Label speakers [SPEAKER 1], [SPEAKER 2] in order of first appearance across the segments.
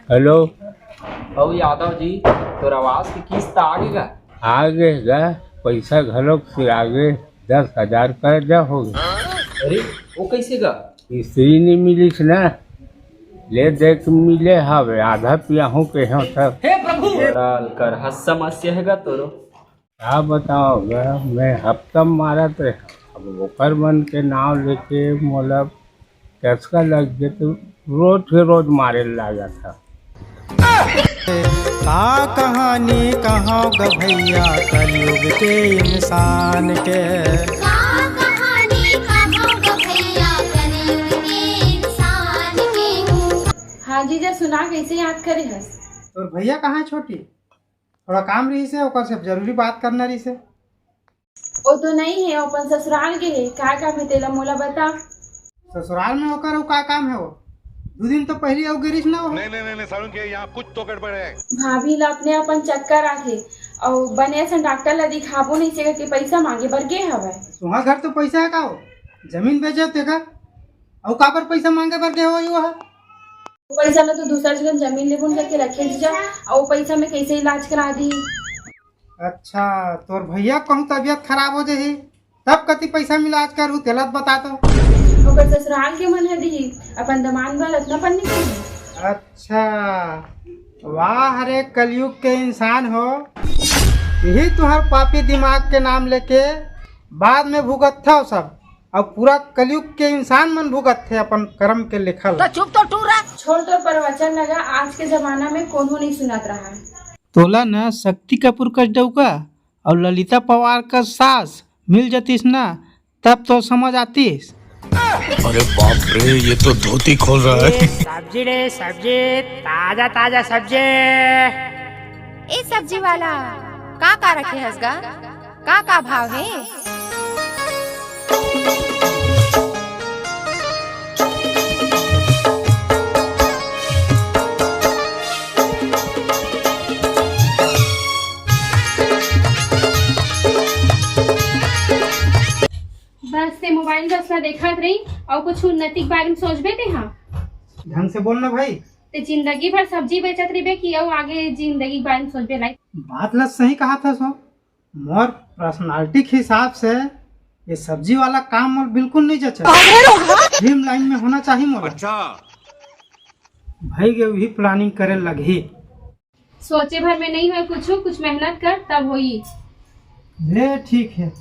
[SPEAKER 1] Hello.
[SPEAKER 2] और यादव जी तो आवास की किस्त आगेगा।
[SPEAKER 1] आगे गा पैसा घलोक से आगे 10,000 कर्जा हो गया।
[SPEAKER 2] अरे वो कैसे गा।
[SPEAKER 1] स्त्री नहीं मिलीस ना, ले देख मिले हवे आधा पियाहू के हो तब।
[SPEAKER 2] हे प्रभु डाल कर हस समस्या है गा तोरो।
[SPEAKER 1] क्या बताओगे, मैं हफ्ता मारा तो अब ओकर मन के नाव लेके मोला कैसा लग गया तो रोज के रोज मारे लगा था।
[SPEAKER 3] का कहानी कहाँ ग भैया कलयुग के इंसान के।
[SPEAKER 4] हाँ जीजा सुना कैसे याद करे हस।
[SPEAKER 3] तो भैया कहाँ है छोटी, थोड़ा काम रही से ओकर से जरूरी बात करना रही से।
[SPEAKER 4] वो तो नहीं है, अपन ससुराल के है। क्या काम है तेला मोला बता।
[SPEAKER 3] ससुराल में होकर का काम है वो, 2 दिन तो पहले और गिरीश ना हो।
[SPEAKER 5] नहीं सारुण के यहाँ कुछ तो गड़बड़ है।
[SPEAKER 4] भाभी ला अपने अपन चक्कर आखे और बने सन डॉक्टर ला दिखाबो नहीं सके कि पैसा मांगे बर गे हवे।
[SPEAKER 3] तुम्हारा घर तो पैसा है का हो, जमीन बेचे तेगा और का पर पैसा मांगे बर गे हो यो है।
[SPEAKER 4] पैसा ला तो दूसरा जगह जमीन लेबुन करके रखे जीजा और वो पैसा में कैसे इलाज करा दी।
[SPEAKER 3] अच्छा तोर भैया कहूँ तबियत खराब हो जाही तब कति पैसा मिला आज करू तेलत बता तो।
[SPEAKER 4] ओकर ससुराल के मन है दी अपन दमान वाल इतना पन्नी की।
[SPEAKER 3] अच्छा वाह रे कलयुग के इंसान हो, यही तुम्हार पापी दिमाग के नाम लेके बाद में भुगत थे सब, अब पूरा कलयुग के इंसान मन भुगत थे अपन कर्म के लिखल।
[SPEAKER 4] तो चुप तो टूरा छोड़ तो प्रवचन लगा, आज के जमाना में कौन नहीं सुनत रहा है।
[SPEAKER 3] तोला न शक्ति कपूर का डौका और ललिता पवार का सास मिल जातीस ना तब तो समझ आतीस।
[SPEAKER 5] अरे बाप रे, ये तो धोती खोल रहा है।
[SPEAKER 3] सब्जी रे सब्जी, ताजा ताजा सब्जी।
[SPEAKER 6] ए सब्जी वाला का रखे हसगा, का भाव है।
[SPEAKER 4] बस से मोबाइल दसला देखत रही और कुछ उन्नति के बारे में सोचबे ते। हाँ
[SPEAKER 3] ढंग से बोलना भाई।
[SPEAKER 4] ते जिंदगी भर सब्जी बेचत रही कि और आगे जिंदगी के बारे में सोचबे लाइक।
[SPEAKER 3] बात ला सही कहा था सो, मोर पर्सनालिटी के हिसाब से ये सब्जी वाला काम मोर बिल्कुल नहीं जचा। ड्रीम लाइन में होना चाहिए मोर।
[SPEAKER 5] अच्छा
[SPEAKER 3] भाई के भी प्लानिंग करे लगी।
[SPEAKER 4] सोचे भर में नहीं है कुछ मेहनत कर तब होई।
[SPEAKER 3] ले ठीक है,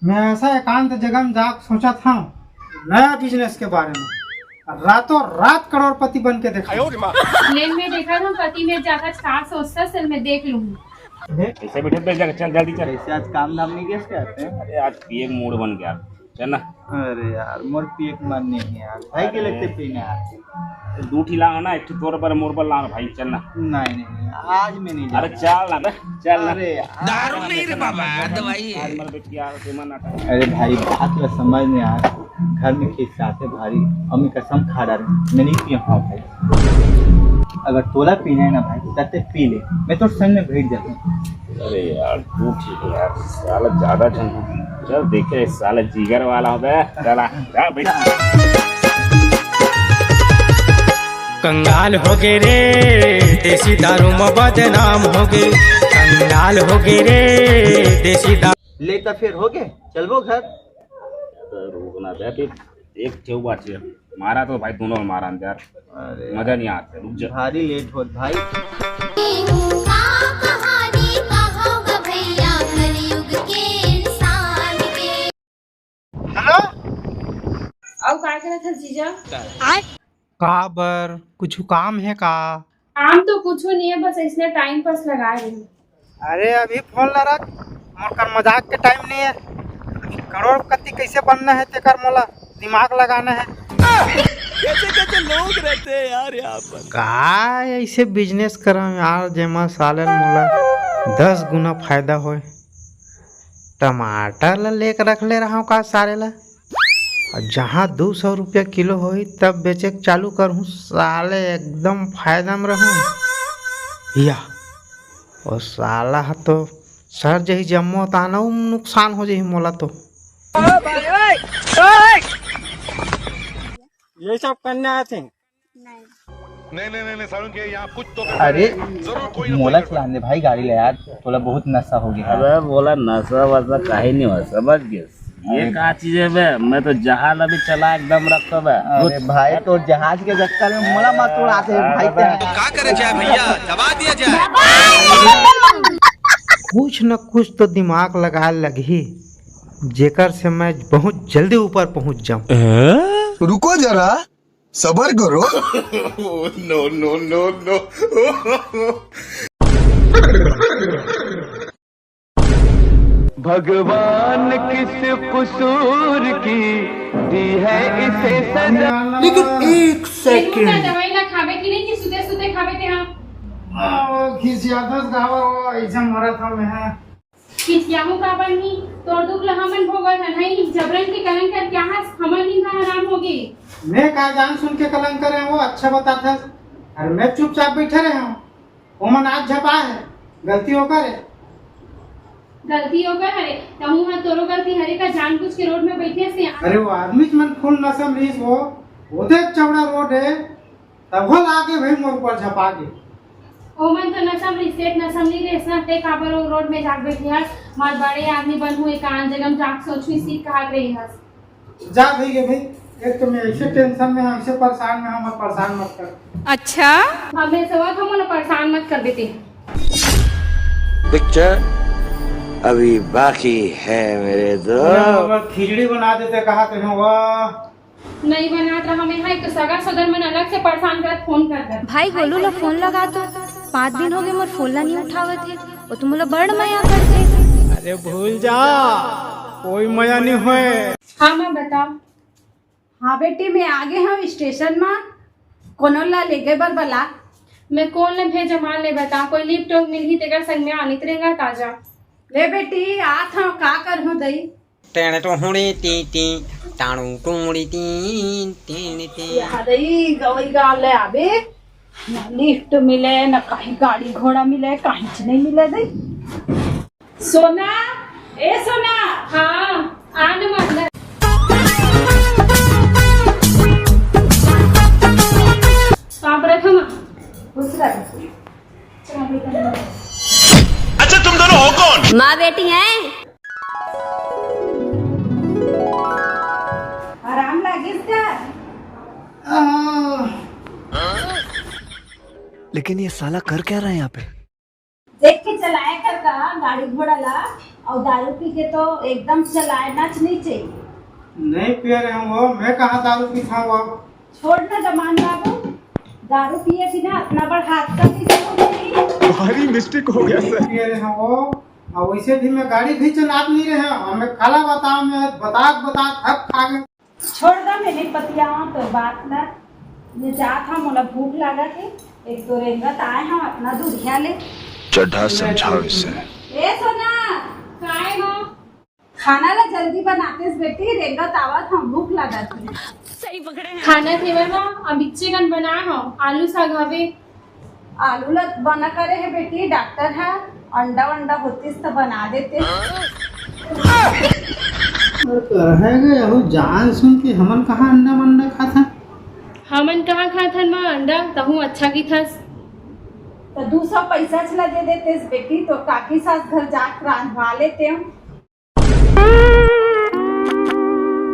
[SPEAKER 3] मैं ऐसा एकांत जगह में जाकर सोचा था नया बिजनेस के बारे में, रातों रात करोड़पति बन के देखा।
[SPEAKER 4] लेन में देखा था पति में जाकर 400 सिल में देख लूंगी।
[SPEAKER 1] ऐसे बैठे बैठ जाकर चल जल्दी चल।
[SPEAKER 7] ऐसे आज काम धाम नहीं कैसे आते हैं?
[SPEAKER 1] अरे आज पिए मूड बन गया, चल ना।
[SPEAKER 7] अरे यार मोर पिए के मन नहीं है यार, भाई के लगते पीने यार।
[SPEAKER 1] दूठी लाओ ना, एक तोर पर मोर पर लाओ भाई, चल ना।
[SPEAKER 7] नहीं आज मैं नहीं
[SPEAKER 1] अरे चल ना बे, चल ना।
[SPEAKER 7] अरे
[SPEAKER 5] दारू नहीं रे बाबा, दवाई
[SPEAKER 1] आज मर बेटी यार तुम ना।
[SPEAKER 7] अरे भाई बात ला समझ में यार, घर में खिस्साते भारी अम्मी कसम खा डाल मैं नहीं पिया हूँ भाई। अगर तोला पीना है ना भाई तब पी ले, मैं तो संग में भेज जाता हूँ।
[SPEAKER 1] अरे यार तू ठीक है यार, साला ज्यादा जन चल देखे साला जिगर वाला हो बे, चला जा बेटा।
[SPEAKER 3] कंगाल हो गए रे देसी दारू में बदनाम हो गए, कंगाल हो गए रे देसी दारू।
[SPEAKER 7] ले तो फिर हो गए चलबो घर।
[SPEAKER 1] रुकना बे, एक ठेव बाची मारा तो भाई दोनों मारा यार,
[SPEAKER 7] अरे
[SPEAKER 1] मजा नहीं आता। रुक जा,
[SPEAKER 7] भारी लेट होत भाई।
[SPEAKER 3] हेलो
[SPEAKER 4] और क्या करे था जीजा।
[SPEAKER 3] का बर कुछ काम है का?
[SPEAKER 4] काम तो कुछ नहीं है, बस इसलिए टाइम पास लगा रही हूँ।
[SPEAKER 3] अरे अभी फोन ला रख, मोर कर मजाक के टाइम नहीं है। करोड़पति कैसे बनना है तेकर मोला दिमाग लगाना है।
[SPEAKER 5] कैसे लोग रहते हैं यार यहाँ पर।
[SPEAKER 3] का ऐसे बिजनेस करम यार जेमा सालन मोला 10 गुना फायदा होए। टमाटर ला लेकर रख ले रहा हूँ का सारे ला, और जहाँ 200 रुपया किलो होई तब बेचे चालू करूँ, साले एकदम फायदा में रहूँ। या और साला तो सर जही जम्मो ताना नुकसान हो जाही मोला तो। ये सब करने आते हैं?
[SPEAKER 5] नहीं सारुण के यहाँ कुछ तो
[SPEAKER 7] अरे
[SPEAKER 5] जरूर कोई
[SPEAKER 7] मोला चलाने भाई गाड़ी ले यार, थोड़ा बहुत नशा हो गया।
[SPEAKER 8] अबे बोला नशा वशा काहे नहीं हो, समझ गए ये का चीज है बे, मैं तो जहाज अभी चला एकदम रखता बे।
[SPEAKER 7] अरे भाई तो जहाज के चक्कर में मोला मत उड़ाते भाई।
[SPEAKER 5] क्या करे जाए भैया, दबा दिया जाए।
[SPEAKER 3] कुछ न कुछ तो दिमाग लगा लगी जेकर से मैं बहुत जल्दी ऊपर पहुंच जाऊं।
[SPEAKER 9] रुको जरा, सबर करो।
[SPEAKER 5] No no no no.
[SPEAKER 10] भगवान किस कसूर की दी है इसे सजा।
[SPEAKER 3] लेकिन एक
[SPEAKER 4] सेकंड दवाई ला खावे की नहीं कि सुते सुते खावे थे हम
[SPEAKER 3] खिसियादस गावा वो ऐसा मरा था मैं
[SPEAKER 4] किसियामु का बनी तोड़ दुख ला हमन भोगत है नहीं जबरन के कलन कर क्या हमन नींद हराम होगी।
[SPEAKER 3] मैं का जान सुन के कलंक करे वो अच्छा बताता। अरे मैं चुपचाप बैठे रहे हूँ, वो मन आज झपा है, गलती हो करे
[SPEAKER 4] गलती हो गई हरे तहु हां तोरो गलती हरे का जानबूझ के रोड में बैठे से।
[SPEAKER 3] अरे वो आदमी मन फुल नसम रीस वो देख चौड़ा रोड है तब हो लागे भाई मोर पर झपा के
[SPEAKER 4] ओ मन तो नसम रिसेट नसम नहीं रेसना ते काबर रोड में जाग बैठी हस मार बड़े आदमी बन हुए कान जगम जाग सोचुई सी कहा रही हस
[SPEAKER 3] जा भई भाई। एक तो मैं ऐसे टेंशन में हूं, ऐसे परेशान में हूं, मत परेशान मत कर।
[SPEAKER 6] अच्छा
[SPEAKER 4] हमें सवाल हम उन्हें परेशान मत कर देते।
[SPEAKER 10] पिक्चर अभी बाकी है मेरे दोस्त।
[SPEAKER 3] खिचड़ी बना देते कहा तो हैं वाह
[SPEAKER 4] नहीं बनात रहा हमें है तो सगा सदर मन अलग से परेशान कर फोन कर
[SPEAKER 6] भाई गोलू ला फोन लगा दो, 5 दिन हो गए मोर फोन ला नहीं उठावत है और तुम लोग बड़ मया करते।
[SPEAKER 3] अरे भूल जा कोई मजा नहीं होए।
[SPEAKER 4] हाँ मैं बताओ।
[SPEAKER 11] हाँ बेटी मैं आगे हूँ स्टेशन में कोनो ला ले गए बर बला।
[SPEAKER 4] मैं कौन ले भेजा मान ले बता कोई लिफ्ट टोक मिल ही तेकर संग में आनी तरेगा ताजा।
[SPEAKER 11] ले बेटी आत हूँ का कर हूँ दई
[SPEAKER 10] टेणे तो हुड़ी टी टी टाणू टूड़ी टी टी टी।
[SPEAKER 11] दई गवई गाँव ले आबे न लिफ्ट मिले न कहीं गाड़ी घोड़ा मिले कहीं नहीं मिले दई। सोना ए सोना
[SPEAKER 4] हाँ आने मतलब प्रथम
[SPEAKER 5] अच्छा तुम दोनों हो कौन?
[SPEAKER 6] माँ बेटी हैं।
[SPEAKER 11] आराम लागिस का।
[SPEAKER 10] लेकिन ये साला कर क्या रहा है यहाँ पे?
[SPEAKER 11] देख के चलाया कर का गाड़ी घोड़ा ला और दारू पी के तो एकदम चलाना नहीं चाहिए।
[SPEAKER 3] नहीं पिए रहे हूँ वो, मैं कहाँ दारू पीता हूँ वो।
[SPEAKER 11] छोड़ ना जमान बाबू, दारू पिए बिना अपना बड़ हादसा
[SPEAKER 9] भारी मिस्टेक हो गया सर।
[SPEAKER 3] पिए रहे हैं वो और वैसे भी मैं गाड़ी भी चला नहीं रहे हैं। हमें खाला बताओ मैं बता हक खा गए।
[SPEAKER 11] छोड़ दो मैंने पतिया तो बात ना ये जात हम मोला भूख लगा के एक दो रेंगत आए हम अपना दूधिया ले
[SPEAKER 9] चढ़ा समझाओ इसे।
[SPEAKER 11] ए सोना
[SPEAKER 4] काय हो
[SPEAKER 11] खाना ला जल्दी बनाते बेटी रेंगत आवत हम भूख लगा थी।
[SPEAKER 4] खाना थेवर में अब चिकन बना हो आलू साग हवे।
[SPEAKER 11] आलू ला बना करे है बेटी डॉक्टर है अंडा वंडा होतीस तो बना देते।
[SPEAKER 3] जान सुन के हमन कहाँ अंडा मंडा खाता।
[SPEAKER 4] हमन कहाँ खाथन माँ अंडा तहु अच्छा की थस
[SPEAKER 11] तो 200 पैसा चला दे देते बेटी तो काकी सास घर जाकर रांधवा लेते हम।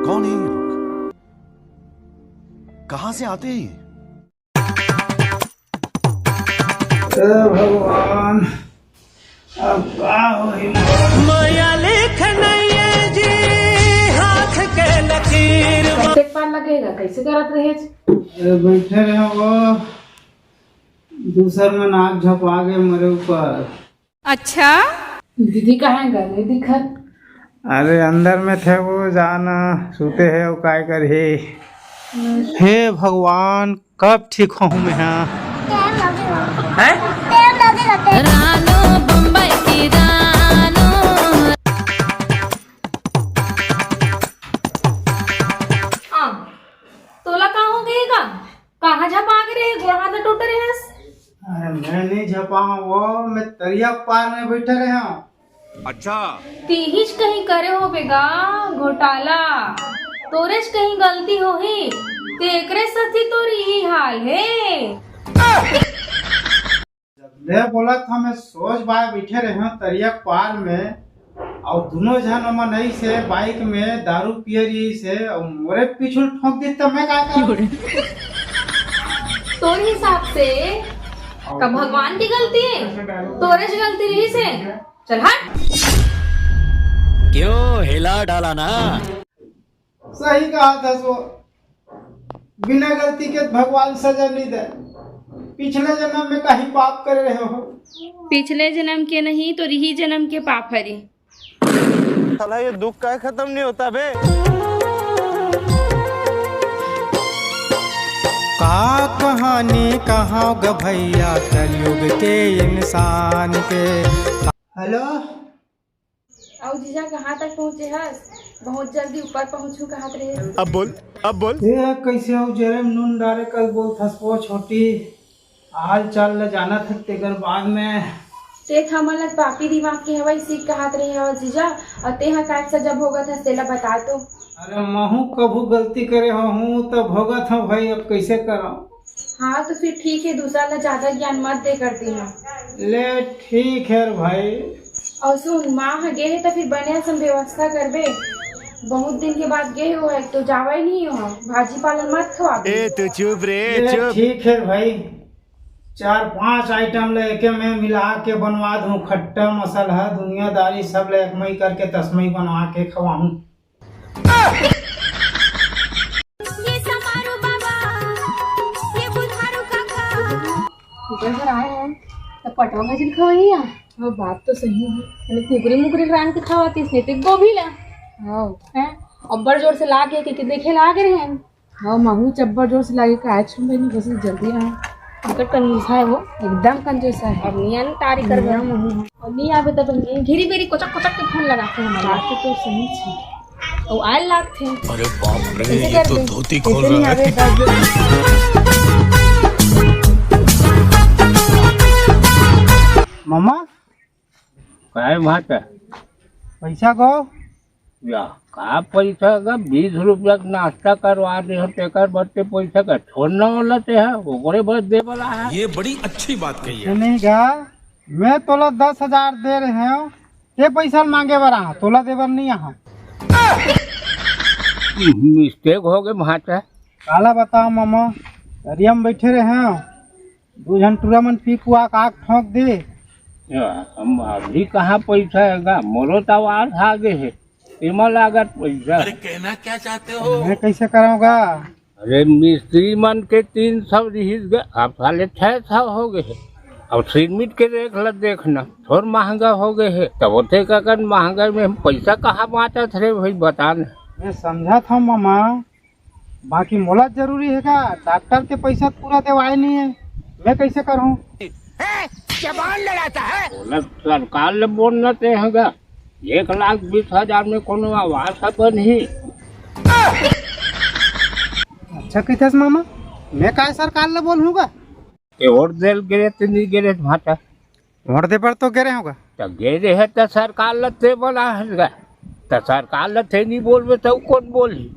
[SPEAKER 9] कौन है ये लोग? कहाँ से आते हैं?
[SPEAKER 3] भगवान अब का होई
[SPEAKER 10] माया लेखन ये जी हाथ के लकीर।
[SPEAKER 4] एक बार लगेगा कैसे करत रहे।
[SPEAKER 3] बैठे रहे वो दूसर में नाक झपा गए मेरे ऊपर।
[SPEAKER 6] अच्छा
[SPEAKER 4] दीदी कहाँ गए दिखत।
[SPEAKER 3] अरे अंदर में थे वो जाना सोते है वो काय कर हे भगवान कब ठीक हूँ मैं।
[SPEAKER 6] रानो बम्बई की रानो।
[SPEAKER 4] तोला कहाँ हो गएगा कहाँ झपा के रहे गोड़ हाथ टूट रहे हैं।
[SPEAKER 3] अरे मैं नहीं झपा हूँ वो मैं तरिया पार में बैठे रहे हूँ।
[SPEAKER 5] अच्छा
[SPEAKER 4] तीहिच कहीं करे हो बेगा घोटाला तोरेच कहीं गलती हो ही ते एकरे साथी तोरी ही हाल है।
[SPEAKER 3] ले बोला था मैं सोच बाय बैठे रहे हूँ तरिया पार में और दोनों जन अमन नहीं से बाइक में दारू पिए रही से और मोरे पीछे ठोक दी तब मैं क्या करूं?
[SPEAKER 4] तोरे हिसाब से का भगवान की गलती है, तोरे से गलती रही से। चल हट।
[SPEAKER 5] क्यों हिला डाला ना?
[SPEAKER 3] सही कहा था सो, बिना गलती के भगवान सजा नहीं दे। पिछले जन्म में कहीं पाप कर रहे हो।
[SPEAKER 4] पिछले जन्म के नहीं तो रही जन्म के पाप हरे।
[SPEAKER 10] साला ये दुख का खत्म नहीं होता बे।
[SPEAKER 3] का कहानी कहाँ ग भैया कलयुग के इंसान के। हेलो
[SPEAKER 4] आओ जीजा, कहाँ तक पहुँचे हस? बहुत जल्दी ऊपर पहुँचू कहाँ रहे।
[SPEAKER 10] अब बोल
[SPEAKER 3] ये कैसे हो जेरे नून डारे कल बोल थसपो छोटी हाल चाल ले जाना था तेगर बाद में
[SPEAKER 4] तेख हमन लग पापी दिमाग के हवाई सीख कहात रहे हो जीजा, और तेहा काट से जब होगा था तेला बता तो।
[SPEAKER 3] अरे महू कभू गलती करे हो हूँ तो भोगत हूँ भाई, अब कैसे कराऊं?
[SPEAKER 4] हाँ तो फिर ठीक है, दूसरा ला ज्यादा ज्ञान मत दे करती हूँ।
[SPEAKER 3] ले ठीक है भाई।
[SPEAKER 4] और सुन, माँ गे है तो फिर बढ़िया सम व्यवस्था करबे। बहुत दिन के बाद गए हो है तो जावा ही नहीं हो, भाजी पालन मत खवा।
[SPEAKER 10] तू चुप रे चुप।
[SPEAKER 3] ठीक है भाई, 4-5 आइटम लेके मैं मिला के बनवा दूं, खट्टा मसाला दुनियादारी सब ले एकमई करके तस्मई बनवा के खवाऊं।
[SPEAKER 4] इधर आए हैं तो पटवा भाजी खवाई है। हाँ बात तो सही है, मैंने कुकरी मुकरी रान के खवाती इसने तो गोभी ला। हाँ हैं अब्बर जोर से ला के देखे ला के रहे हैं। हाँ महू चब्बर जोर से लागे का आज में नहीं, बस जल्दी आए। अगर कंजूस है वो, एकदम कंजूस है। अब नहीं आने तारी कर गया महू, और नहीं आवे तब घेरी बेरी कोचक कोचक के फोन लगाते हैं हमारे तो सही छे। और आए लाख थे।
[SPEAKER 5] अरे बाप रे, ये तो धोती खोल रहा है।
[SPEAKER 3] मामा
[SPEAKER 1] काय भाषा
[SPEAKER 3] पैसा को
[SPEAKER 1] या का पैसा का 20 रुपया का नाश्ता करवा दे हो तेकर बदले पैसा का छोड़ना वाला ते है ओकरे बस दे वाला है।
[SPEAKER 5] ये बड़ी अच्छी बात कही है।
[SPEAKER 3] नहीं गा, मैं तोला 10,000 दे रहे हैं, ते पैसा मांगे बरा तोला देवर नहीं यहाँ।
[SPEAKER 1] मिस्टेक हो गए भाषा।
[SPEAKER 3] काला बताओ मामा, दरिया में बैठे रहे हैं, 2 जन टूर्नामेंट पी पुआ का आग ठोक दे।
[SPEAKER 1] हम अभी कहाँ पैसा है, मोरो तो आवाज आगे है, इमा लागत पैसा।
[SPEAKER 5] अरे कहना क्या चाहते हो?
[SPEAKER 3] मैं कैसे कराऊंगा?
[SPEAKER 1] अरे मिस्त्री मन के 300 रिहिस गए, अब साले 600 हो गए। अब सीमेंट के रेट ला देखना थोड़ा महंगा हो गए है, तब होते का महंगा में हम पैसा कहाँ बांटा थे भाई बताना।
[SPEAKER 3] मैं समझा था मामा, बाकी मोला जरूरी है का? डॉक्टर के पैसा पूरा देवाए नहीं है, मैं कैसे करूँ?
[SPEAKER 5] जबान लड़ाता है।
[SPEAKER 1] बोला सरकार ले बोलना ते हैगा 1,20,000 में कोनो आवाज बन ही।
[SPEAKER 3] अच्छा कहते मामा, मैं काय सरकार ले बोलूँगा?
[SPEAKER 1] और देल गिरे तो नहीं गिरे भाषा।
[SPEAKER 3] वोट दे पर तो गिरे होगा,
[SPEAKER 1] तो गिरे है तो सरकार लते बोला है, तो सरकार लते नहीं बोलबे तो कौन बोली?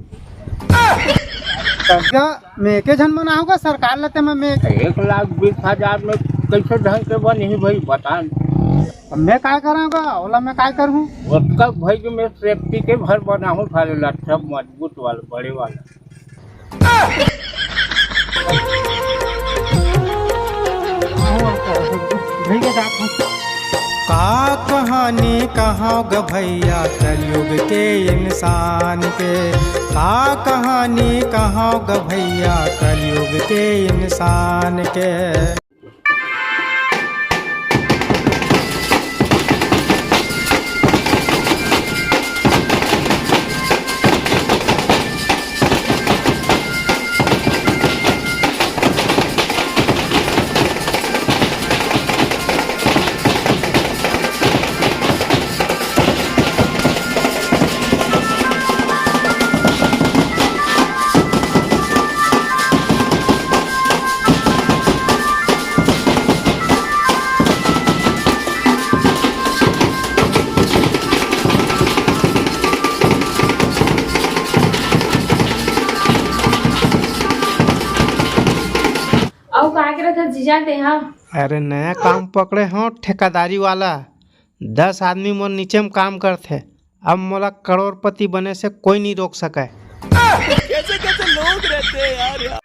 [SPEAKER 3] मैं के जन बना होगा सरकार लते में मैं
[SPEAKER 1] 1,20,000 में कैसे ढंग से बनी भाई बता।
[SPEAKER 3] मैं काय कराऊंगा? ओला मैं काय करूँ?
[SPEAKER 1] उसका भाई मैं सेफ्टी के घर बना हूँ, सारे लट्ठा मजबूत वाला बड़े वाला। का कहानी कहाँ ग भैया कलयुग के इंसान के। का कहानी कहाँ ग भैया कलयुग के इंसान के।
[SPEAKER 4] जीजा दे हाँ।
[SPEAKER 3] अरे नया काम पकड़े हो ठेकेदारी वाला, 10 आदमी मोर नीचे में काम करते, अब मोला करोड़पति बने से कोई नहीं रोक सके।
[SPEAKER 5] कैसे कैसे लोग रहते हैं यार।